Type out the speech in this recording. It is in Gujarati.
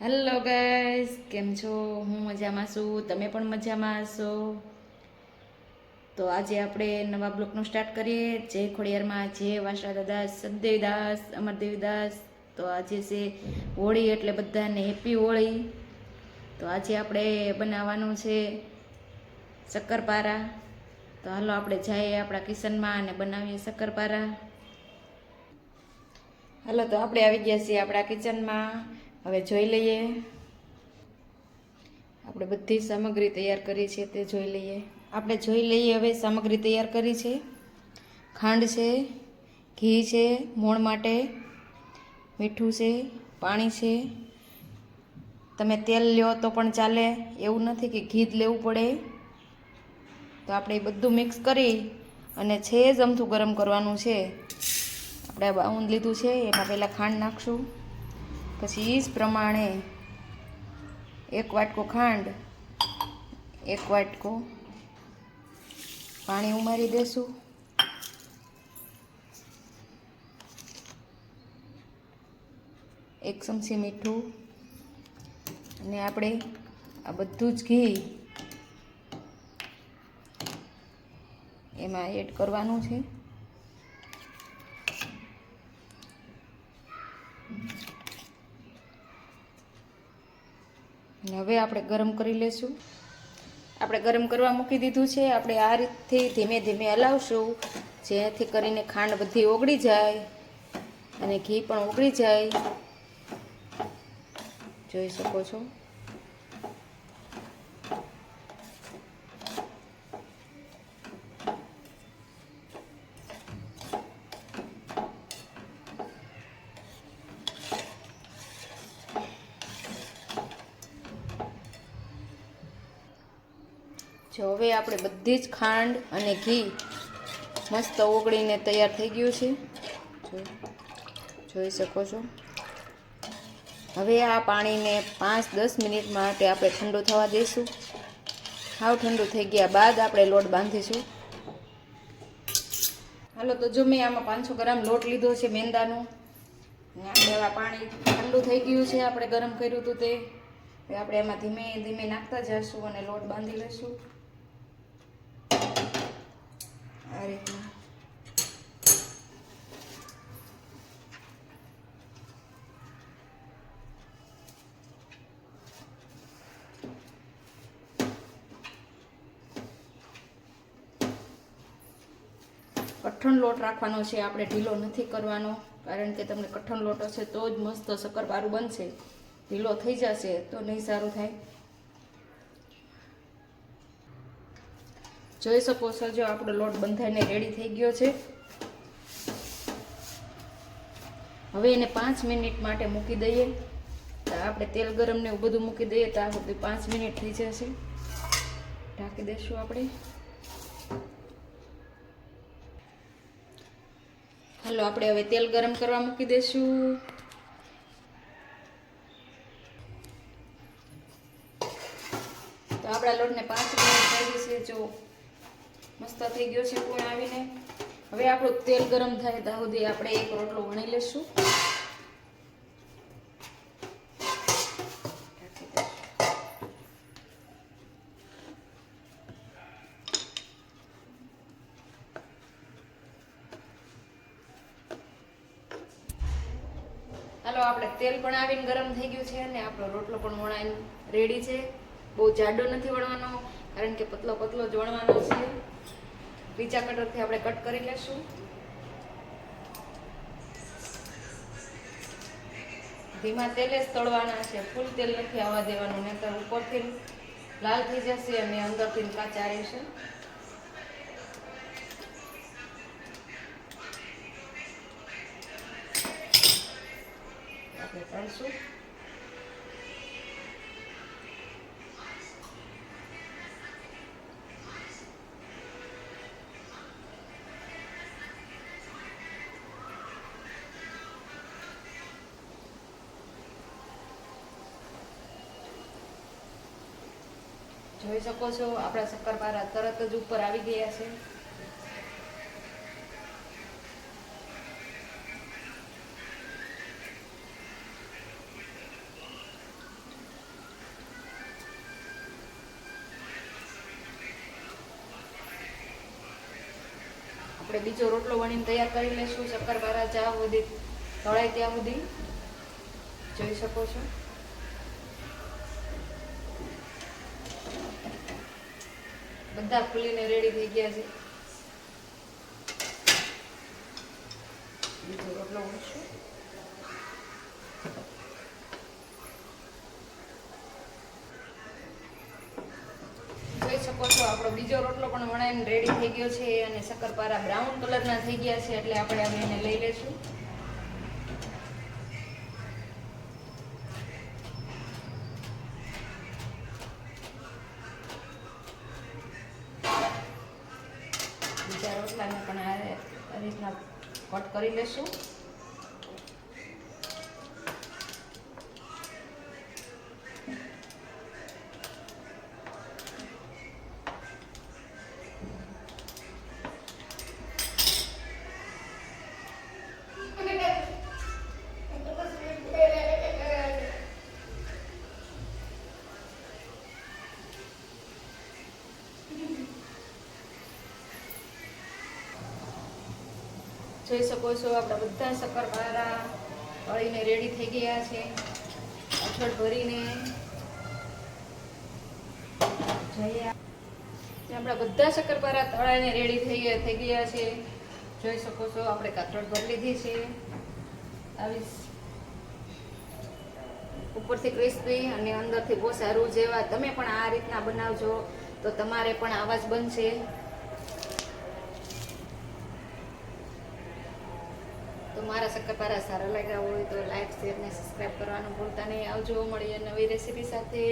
હેલો ગાઈસ, કેમ છો? હું મજામાં છું, તમે પણ મજામાં હશો. તો આજે આપણે નવા બ્લોકનું સ્ટાર્ટ કરીએ. જય ખોડિયારમાં, જય વાસા દાદા, સદદેવદાસ, અમરદેવદાસ. તો આજે છે હોળી, એટલે બધાને હેપી હોળી. તો આજે આપણે બનાવવાનું છે શક્કરપારા. તો હાલો આપણે જઈએ આપણા કિચનમાં અને બનાવીએ શક્કરપારા. હાલો, તો આપણે આવી ગયા છીએ આપણા કિચનમાં. હવે જોઈ લઈએ. આપણે બધી સામગ્રી તૈયાર કરી છે તે જોઈ લઈએ. આપણે જોઈ લઈએ હવે સામગ્રી તૈયાર કરી છે. ખાંડ છે, ઘી છે મોણ માટે, મીઠું છે, પાણી છે. તમે તેલ લ્યો તો પણ ચાલે, એવું નથી કે ઘી જ લેવું પડે. તો આપણે એ બધું મિક્સ કરી અને છે જ અમથું ગરમ કરવાનું છે. આપણે બાઉન્ડ લીધું છે, એમાં પહેલાં ખાંડ નાખશું. પછી એ જ પ્રમાણે 1 વાટકો ખાંડ, 1 વાટકો પાણી ઉમેરી દેશું. એક ચમચી મીઠું અને આપણે આ બધું જ ઘી એમાં એડ કરવાનું છે. હવે આપણે ગરમ કરી લેશું. આપણે ગરમ કરવા મૂકી દીધું છે. આપણે આ રીતથી ધીમે ધીમે હલાવશું, જેથી કરીને ખાંડ બધી ઓગળી જાય અને ઘી પણ ઓગળી જાય. જોઈ શકો છો. જો હવે આપણે બધી જ ખાંડ અને ઘી મસ્ત ઓગળીને તૈયાર થઈ ગયું છે. જોઈ શકો છો. હવે આ પાણીને 5-10 મિનિટ માટે આપણે ઠંડુ થવા દઈશું. હાવ ઠંડુ થઈ ગયા બાદ આપણે લોટ બાંધીશું. હાલો, તો જો મેં આમાં 500 ગ્રામ લોટ લીધો છે મેંદાનો. આપણે આ પાણી ઠંડુ થઈ ગયું છે, આપણે ગરમ કર્યું હતું તે. આપણે એમાં ધીમે ધીમે નાખતા જઈશું અને લોટ બાંધી લઈશું આ રીતના. કઠણ લોટ રાખવાનો છે, આપણે ઢીલો નથી કરવાનો. કારણ કે તમને કઠણ લોટ હશે તો જ મસ્ત શક્કરપારું બનશે. ઢીલો થઈ જશે તો નહીં સારું થાય. જોઈ શકો છો, જો આપણો લોટ બંધાઈને રેડી થઈ ગયો છે. હવે એને 5 મિનિટ માટે મૂકી દઈએ. આપણે તેલ ગરમ ને એવું બધું મૂકી દઈએ તો આ સુધી 5 મિનિટ થઈ જશે. ઢાંકી દઈશું આપણે. હાલો, આપણે હવે તેલ ગરમ કરવા મૂકી દઈશું. તો આપણા લોટને 5 મિનિટ થઈ ગઈ છે. જો મસ્ત થઈ ગયો છે કોઈ આવીને. હવે આપણું તેલ ગરમ થાય ત્યાં સુધી આપણે એક રોટલો વણી લઈશું. હાલો, આપણે તેલ પણ આવીને ગરમ થઈ ગયું છે અને આપણો રોટલો પણ વણાઈને રેડી છે. બહુ જાડો નથી વણવાનો, કારણ કે પતલો પતલો જ વણવાનો છે. બીજા કટરથી આપણે કટ કરી લેશું. ધીમા તેલે જ તળવાના છે, ફૂલ તેલ નથી આવવા દેવાનું, નહીં તો ઉપરથી લાલ થઈ જશે અને અંદરથી કાચા રહેશે. આપણે તળશું. જોઈ શકો છો, આપણા શક્કરપારા તરત જ ઉપર આવી ગયા છે. આપણે બીજો રોટલો વણીને તૈયાર કરી લઈશું. શક્કરપારા જ્યાં સુધી તળાય ત્યાં સુધી જોઈ શકો છો. બધા ફૂલીને રેડી થઈ ગયા છે. બીજો રોટલો વણીશું. જોઈ શકો છો આપણો બીજો રોટલો પણ વણાઈને રેડી થઈ ગયો છે અને શક્કરપારા બ્રાઉન કલરના થઈ ગયા છે એટલે આપણે હવે એને લઈ લઈશું. બીજા રોટલાને પણ આ રીતના કટ કરી લેશું. જોઈ શકો છો આપણા બધા શક્કરપારા તળીને રેડી થઈ ગયા છે. અઠવાડ ભરીને જોઈએ આપણા બધા શક્કરપારા તળાઈને રેડી થઈ ગયા છે. જોઈ શકો છો આપણે કાથરોડ ભરી લીધી છે. આવી ઉપરથી ક્રિસ્પી અને અંદરથી બહુ સારું. જેવા તમે પણ આ રીતના બનાવજો તો તમારે પણ આવા જ બનશે. તો મારા શક્કરપારા સારા લાગ્યા હોય તો લાઈક શેર ને સબસ્ક્રાઈબ કરવાનું ભૂલતા નહીં. આવજો, મળીએ નવી રેસીપી સાથે.